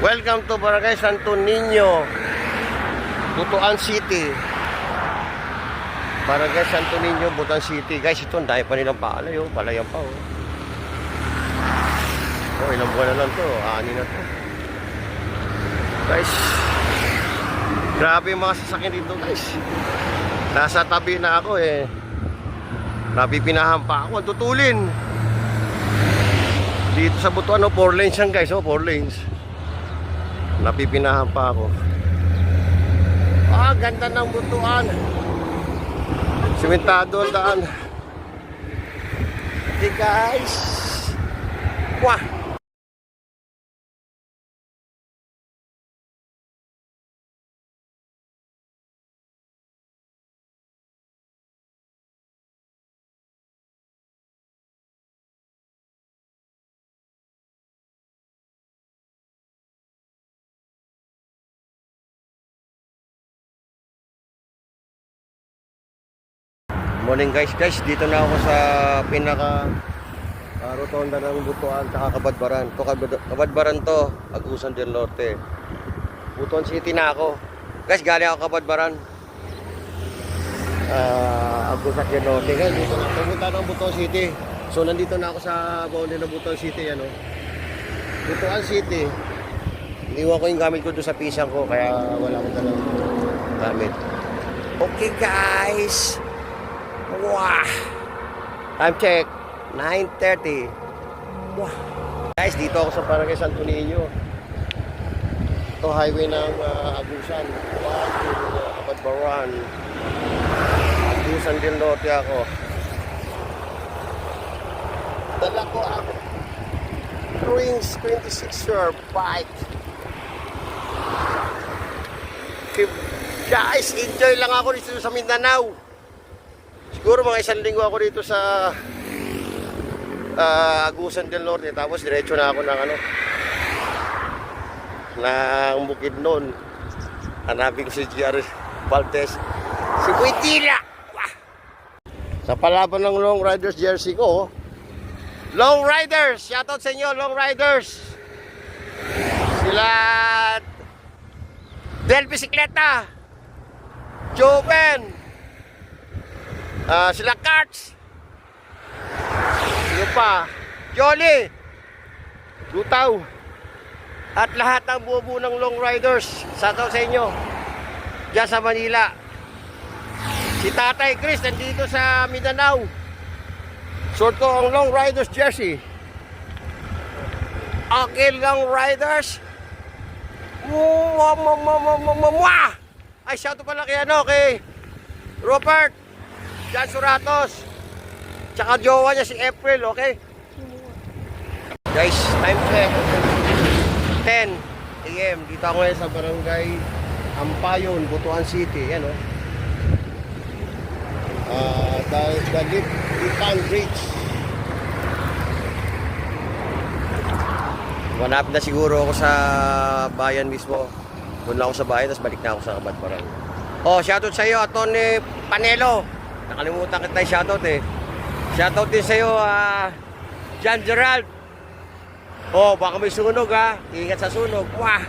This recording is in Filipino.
Welcome to Barangay Santo Niño, Butuan City. Barangay Santo Niño, Butuan City. Guys, ito, dahil pa nilang palay, oh. Palayan pa, oh. Oh, ilang buwan na lang to. Ani na to. Guys, grabe yung mga sasakyan dito, guys. Nasa tabi na ako, eh. Napipinahan pa ako. Ang tutulin. Dito sa Butuan, oh, 4 lanes yan, guys. Oh, 4 lanes. Napipinahan pa ako. Ah, ganda ng Butuan. Simentado ang daan. Okay, guys. Wah! Morning guys, dito na ako sa pinaka rotonda ng Butuan at Kabadbaran. Kabadbaran to, Agusan del Norte. Butuan City na ako. Guys, galing ako Kabadbaran. Agusan del Norte. Guys, dito na pumunta ng Butuan City. So nandito na ako sa boundary ng Butuan City, ano. Butuan City. Iniwan ko yung gamit ko doon sa pisang ko, kaya wala akong dalang gamit. Okay guys. Wow! Time check, 9:30. Wow! Guys, dito ako sa Barangay Santo Niño. Ito highway ng Agusan. Kabadbaran. Agusan del Norte ako. Dala ko ang Prince 26er bike. Okay, guys, enjoy lang ako dito sa Mindanao. Siguro mga 1 linggo ako dito sa Agusan del Norte, tapos diretso na ako ng ng Bukidnon. Hanapin ko si GR Valdez, si Buitila. Sa palaban ng Long Riders jersey ko, Long Riders, shoutout sa inyo Long Riders. Sila Del Bicicleta, Joven, sila Karts, sino pa, Jolly, Lutaw, at lahat ng buo-buo ng Long Riders. Shoutout sa inyo dyan sa Manila. Si Tatay Chris nandito sa Mindanao. Suot ko ang Long Riders jersey. Okay, Long Riders. Ay, shoutout pala kay Robert Jan Suratos, tsaka jowa niya si April, okay? Guys, time check 10 AM. Dito ako ngayon sa Barangay Ampayon, Butuan City. Yan, oh. The Lipan Bridge. Manap na siguro ako sa bayan mismo. Doon lang ako sa bayan, tapos balik na ako sa Kabadbaran. Oh, shoutout sa iyo, Tony Panelo. Nakalimutan kita yung shoutout, eh. Shoutout din sa'yo, John Gerald. Oh, baka may sunog, ha. Ingat sa sunog. Wah!